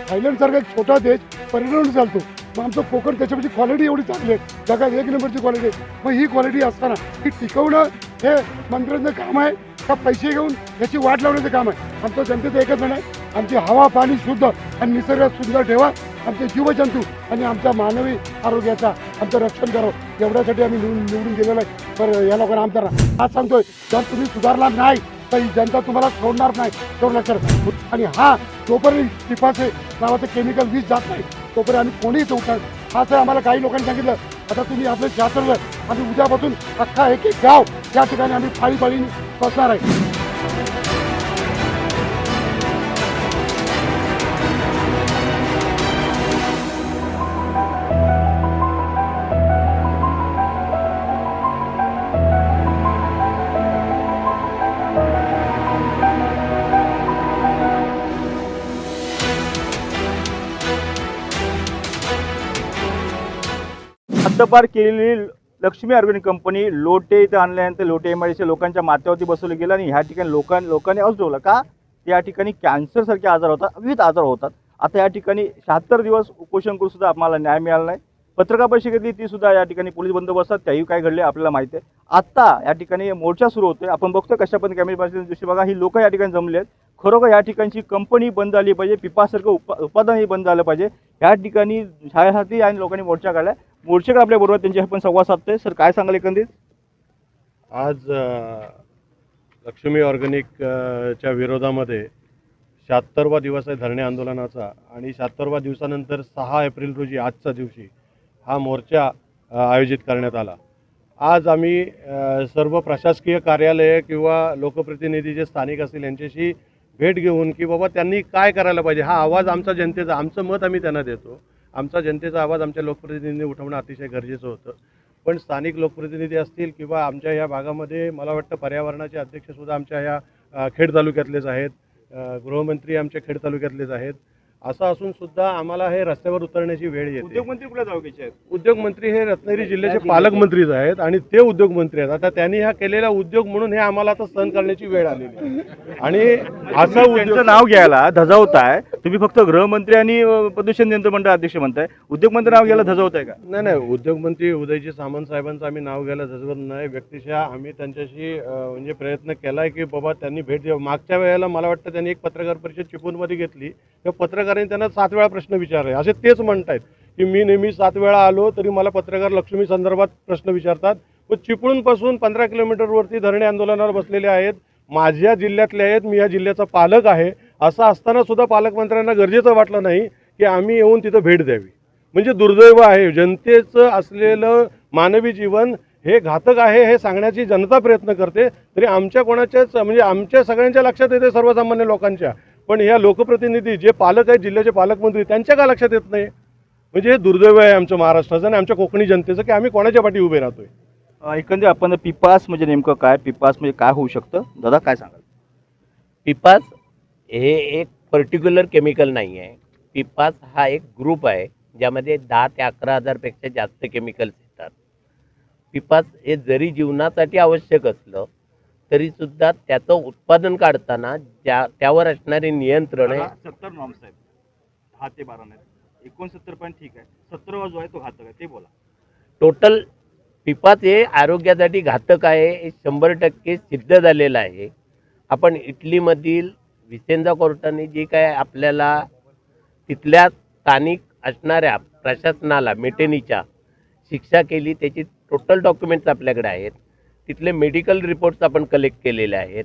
थायलंडसारखा एक छोटा देश परिणाम चालतो, मग आमचं कोकण त्याच्यापेक्षा क्वालिटी एवढी चांगली आहे, जगात एक नंबरची क्वालिटी आहे. मग ही क्वालिटी असताना ही टिकवणं हे मंत्र्यांचं काम आहे का पैसे घेऊन याची वाट लावण्याचं काम आहे? आमचं जनतेचं एकच म्हणणं आहे, आमची हवा पाणी शुद्ध आणि निसर्ग सुंदर ठेवा, आमचे जीवजंतू आणि आमच्या मानवी आरोग्याचा आमचं रक्षण करावं, एवढ्यासाठी आम्ही निवडून दिलेलं आहे. तर या लोकांना आमदारांना आज सांगतोय, जर तुम्ही सुधारला नाही तर ही जनता तुम्हाला सोडणार नाही, तेवढं लक्षात. आणि हा जोपर्यंत पिफाचे नावाचं केमिकल वीज जात नाही तोपर्यंत आम्ही कोणीही उठणार. असं आम्हाला काही लोकांनी सांगितलं, आता तुम्ही आपलं शास्त्रलं आम्ही उद्यापासून अख्खा एक एक गाव या ठिकाणी आम्ही फाळीफाळीने बसणार आहे. हद्दपार केलेली लक्ष्मी ऑर्गॅनिक कंपनी लोटे इथं आणल्यानंतर लोटे एमआयडीसी लोकांच्या माथ्यावरती बसवलं गेलं आणि ह्या ठिकाणी लोकांनी ठेवलं का या ठिकाणी कॅन्सरसारखे आजार होतात, विविध आजार होतात. आता या ठिकाणी 76 दिवस उपोषण करून सुद्धा आम्हाला न्याय मिळाला नाही. पत्रकार परिषद घेतली ती सुद्धा या ठिकाणी पोलीस बंदोबस्तात, त्याही काय घडले आपल्याला माहिती आहे. आता या ठिकाणी मोर्चा सुरू होतोय, आपण बघतो कशा पण कॅमेरा दिवशी बघा ही लोक या ठिकाणी जमले आहेत. खरोखर या ठिकाणची कंपनी बंद झाली पाहिजे, पिपासारखं उत्पादनही बंद झालं पाहिजे. या ठिकाणी शाळेसाठी आणि लोकांनी मोर्चा काढला. मोर्चेकर आपल्याबरोबर त्यांची आपण संवाद साधतोय. सर काय सांगाल एकंदरीत? आज लक्ष्मी ऑर्गॅनिक च्या विरोधामध्ये 76वा दिवस आहे धरणे आंदोलनाचा आणि 76व्या दिवसानंतर 6 एप्रिल रोजी आजच्या दिवशी हा मोर्चा आयोजित करण्यात आला. आज आम्ही सर्व प्रशासकीय कार्यालय किंवा लोकप्रतिनिधी जे स्थानिक असतील यांच्याशी भेट घेऊन की बाबा त्यांनी काय करायला पाहिजे, हा आवाज आमचा जनतेचा, आमचं मत आम्ही त्यांना देतो, आमचा जनतेचा आवाज आमच्या लोकप्रतिनिधींनी उठवणं अतिशय गरजेचं होतं. पण स्थानिक लोकप्रतिनिधी असतील किंवा आमच्या ह्या भागामध्ये मला वाटतं पर्यावरणाचे अध्यक्षसुद्धा आमच्या ह्या खेड तालुक्यातलेच आहेत, गृहमंत्री आमच्या खेड तालुक्यातलेच आहेत. असं असून सुद्धा आम्हाला हे रस्त्यावर उतरण्याची वेळ येते. उद्योगमंत्री कुठल्या तालुक्याचे आहेत? उद्योगमंत्री हे रत्नागिरी जिल्ह्याचे पालकमंत्रीच आहेत आणि ते उद्योगमंत्री आहेत. आता त्यांनी हा केलेला उद्योग म्हणून हे आम्हाला आता सहन करण्याची वेळ आलेली आहे. आणि असं त्यांचं नाव घ्यायला धजावताय तुम्ही, फक्त गृहमंत्री आणि प्रदूषण नियंत्रण मंडळ अध्यक्ष म्हणताय, उद्योगमंत्री नाव घ्यायला धजावताय का? नाही, उद्योगमंत्री उदयजी सामंत साहेबांचं आम्ही नाव घ्यायला धजवत नाही. व्यक्तिशः आम्ही त्यांच्याशी म्हणजे प्रयत्न केलाय की बाबा त्यांनी भेट द्यावी. मागच्या वेळेला मला वाटतं त्यांनी एक पत्रकार परिषद चिपळूणमध्ये घेतली, त्या पत्रकारांनी त्यांना 7 वेळा प्रश्न विचारले. असे तेच म्हणतायत की मी नेहमी 7 वेळा आलो तरी मला पत्रकार लक्ष्मी संदर्भात प्रश्न विचारतात. व चिपळूणपासून 15 किलोमीटरवरती धरणे आंदोलनावर बसलेले आहेत, माझ्या जिल्ह्यातले आहेत, मी या जिल्ह्याचा पालक आहे. असं असताना सुद्धा पालकमंत्र्यांना गरजेचं वाटलं नाही की आम्ही येऊन तिथं भेट द्यावी. म्हणजे दुर्दैव आहे. जनतेचं असलेलं मानवी जीवन हे घातक आहे हे सांगण्याची जनता प्रयत्न करते, तरी आमच्या कोणाच्याच म्हणजे आमच्या सगळ्यांच्या लक्षात येते, सर्वसामान्य लोकांच्या. पण ह्या लोकप्रतिनिधी जे पालक आहेत, जिल्ह्याचे पालकमंत्री, त्यांच्या का लक्षात येत नाही? म्हणजे हे दुर्दैव आहे आमच्या महाराष्ट्राचं आणि आमच्या कोकणी जनतेचं की आम्ही कोणाच्या पाठी उभे राहतोय. एकंदरीत आपण पिपास म्हणजे नेमकं काय, पिपास म्हणजे काय होऊ शकतं, दादा काय सांगाल? पिपास हे एक पर्टिक्युलर केमिकल नाही आहे. पिपास हा एक ग्रुप आहे ज्यामध्ये 10 ते 11,000पेक्षा जास्त केमिकल्स येतात. पिपास हे जरी जीवनासाठी आवश्यक असलं तरीसुद्धा त्याचं उत्पादन काढताना त्यावर असणारे नियंत्रण 70 नॉर्म्स आहेत, 10 ते 12 नाही, 69 पण ठीक आहे, 17वा जो आहे तो घातक आहे, ते बोला. टोटल पिपास हे आरोग्यासाठी घातक आहे हे 100% सिद्ध झालेलं आहे. आपण इटलीमधील विसेंजा कोर्टाने जी काय आपल्याला तिथल्या स्थानिक असणाऱ्या प्रशासनाला मेटेनीच्या शिक्षा केली त्याची टोटल डॉक्युमेंट्स आपल्याकडे आहेत. तिथले मेडिकल रिपोर्ट्स आपण कलेक्ट केलेले आहेत.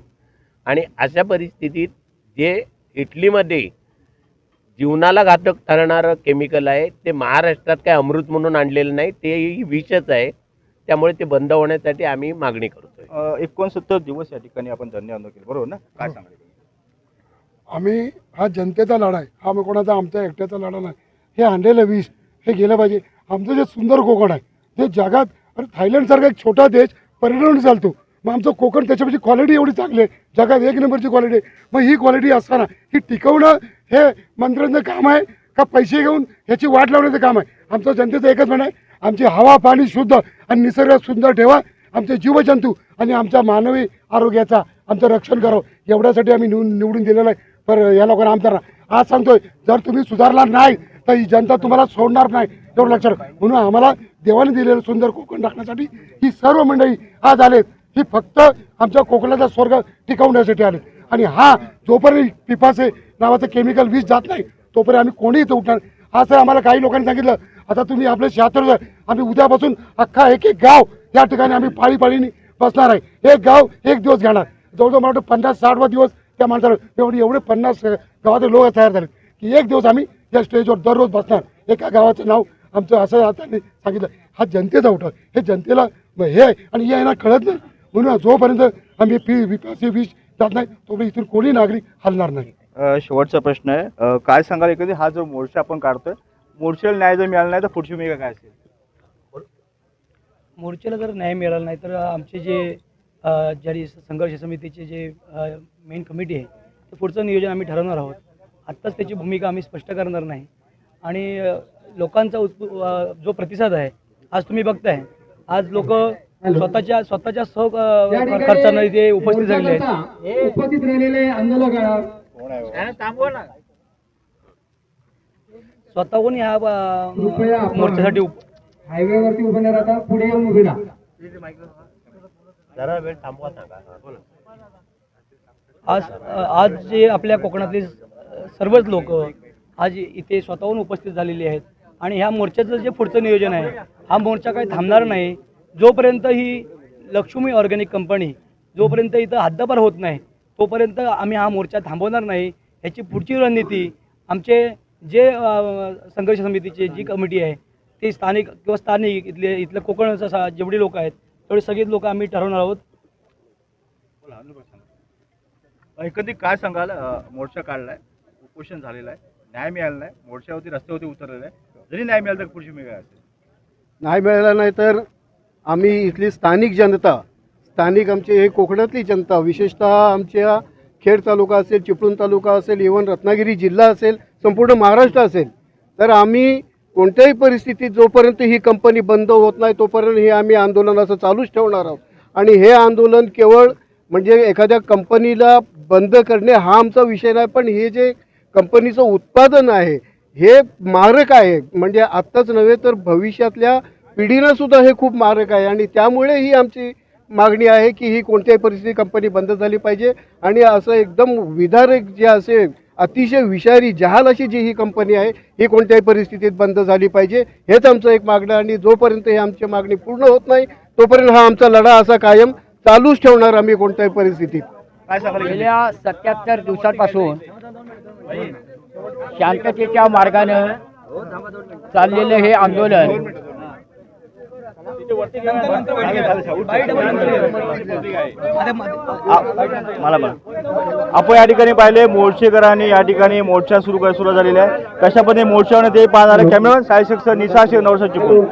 आणि अशा परिस्थितीत जे इटलीमध्ये जीवनाला घातक ठरणारं केमिकल आहे ते महाराष्ट्रात काय अमृत म्हणून आणलेलं नाही, ते विषच आहे. त्यामुळे ते बंद होण्यासाठी आम्ही मागणी करतोय. 69 दिवस या ठिकाणी आपण धरणे आंदोलन केलं, बरोबर ना? काय सांगाल? आम्ही हा जनतेचा लढा आहे, हा कोणाचा आमच्या एकट्याचा लढा नाही. हे आणलेलं विष हे गेलं पाहिजे. आमचं जे सुंदर कोकण आहे ते जगात, अरे थायलंडसारखा एक छोटा देश परिणाम चालतो, मग आमचं कोकण त्याच्यापेक्षा क्वालिटी एवढी चांगली आहे, जगात एक नंबरची क्वालिटी आहे. मग ही क्वालिटी असताना ही टिकवणं हे मंत्र्यांचं काम आहे का पैसे घेऊन ह्याची वाट लावण्याचं काम आहे? आमचं जनतेचं एकच म्हणणं आहे, आमची हवा पाणी शुद्ध आणि निसर्ग सुंदर ठेवा, आमचे जीवजंतू आणि आमच्या मानवी आरोग्याचा आमचं रक्षण करावं, एवढ्यासाठी आम्ही निवडून दिलेलं आहे. पर या लोकांना आमदार आज सांगतोय जर तुम्ही सुधारला नाही तर ही जनता तुम्हाला सोडणार नाही एवढं लक्षात ठेवा. म्हणून आम्हाला देवाने दिलेलं सुंदर कोकण राखण्यासाठी ही सर्व मंडळी आज आलेत. ही फक्त आमच्या कोकणाचा स्वर्ग टिकवण्यासाठी आले आणि हा जोपर्यंत पिपाचे नावाचं केमिकल विष जात नाही तोपर्यंत आम्ही कोणी इथं उठणार. आज तर आम्हाला काही लोकांनी सांगितलं आता तुम्ही आपले 76 आम्ही उद्यापासून अख्खा एक एक गाव या ठिकाणी आम्ही पाळीपाळीने बसणार आहे. एक गाव एक दिवस घेणार. जवळजवळ मला वाटतं 50-60 दिवस त्या माणसाला एवढे 50 गावाचे लोक तयार झाले की एक दिवस आम्ही या स्टेजवर दररोज बसणार. एका गावाचं नाव आमचं असं आता सांगितलं. हा जनतेचा उठाव. हे जनतेला हे आहे आणि हे यांना कळत नाही. म्हणून जोपर्यंत आम्ही विकास विष जात नाही तोपर्यंत इथून कोणी नागरिक हलणार नाही. शेवटचा प्रश्न आहे, काय सांगाल एखादी हा जो मोर्चा आपण काढतोय मोर्चाला न्याय जर मिळाला नाही तर पुढची भूमिका काय असेल? मोर्चाला जर न्याय मिळाला नाही तर आमचे जे ज्यारी संघर्ष समितीचे जे मेन कमिटी आहे ते पुढचं नियोजन आम्ही ठरवणार आहोत. आत्ताच त्याची भूमिका आम्ही स्पष्ट करणार नाही. आणि लोकांचा जो प्रतिसाद आहे आज तुम्ही बघताय. आज लोक स्वतःच्या खर्चाने इथे उपस्थित झालेले आहेत. उपस्थित राहिलेले आंदोलक स्वतःहून ह्या मोर्चासाठी हायवेवरती उभे नाही राहता पुढे येऊन उभे राहा. जरा वेळ थांबवा सांगा. आज जे आपल्या कोकणातले सर्वच लोक आज इथे स्वतःहून उपस्थित झालेले आहेत. आणि ह्या मोर्चाचं जे पुढचं नियोजन आहे हा मोर्चा काही थांबणार नाही. जोपर्यंत ही लक्ष्मी ऑर्गॅनिक कंपनी जोपर्यंत इथं हद्दपार होत नाही तोपर्यंत आम्ही हा मोर्चा थांबवणार नाही. ह्याची पुढची रणनीती आमचे जे संघर्ष समितीची जी कमिटी आहे ते स्थानिक इथले कोकणाचं जेवढे लोक आहेत तेवढे सगळेच लोक आम्ही ठरवणार आहोत. एकंदरीत काय सांगाल, मोर्चा काढलाय, उपोषण झालेलं आहे, न्याय मिळाला नाही, मोर्चावरती रस्त्यावरती उतरलेलं आहे, जरी न्याय मिळाला तर पुढची भूमिका काय असेल? नाही मिळाला नाही तर आम्ही इथली स्थानिक जनता, स्थानिक आमचे हे कोकणातली जनता, विशेषतः आमच्या खेड तालुका असेल, चिपळूण तालुका असेल, इव्हन रत्नागिरी जिल्हा असेल, संपूर्ण महाराष्ट्र असेल, तर आम्ही कोणत्याही परिस्थितीत जोपर्यंत ही कंपनी बंद होत नाही तोपर्यंत हे आम्ही आंदोलनाचं चालूच ठेवणार आहोत. आणि हे आंदोलन केवळ म्हणजे एखाद्या कंपनीला बंद करणे हा आमचा विषय नाही, पण हे जे कंपनीचं उत्पादन आहे हे मारक आहे. म्हणजे आत्ताच नव्हे तर भविष्यातल्या पिढीनं सुद्धा हे खूप मारक आहे. आणि त्यामुळे ही आमची मागणी आहे की ही कोणत्याही परिस्थिती कंपनी बंद झाली पाहिजे. आणि असं एकदम विदारक जे असे अतिशय विषारी जहाल अशी जी ही कंपनी आहे ही कोणत्याही परिस्थितीत बंद झाली पाहिजे. हेच आमचं एक मागणं. आणि जोपर्यंत ही आमची मागणी पूर्ण होत नाही तोपर्यंत हा आमचा लढा असा कायम चालूच ठेवणार आम्ही कोणत्याही परिस्थितीत. काय सांगाल? गेल्या 77 दिवसांपासून शांततेच्या मार्गानं चाललेलं हे आंदोलन मला आपण या ठिकाणी पाहिले मोर्चेकरांनी या ठिकाणी मोर्चा सुरू झालेला आहे. कशा पद्धतीने मोर्चावर ते पाहणार कॅमेरामॅन सायशक्स निसाशे नवसा चिपळूण.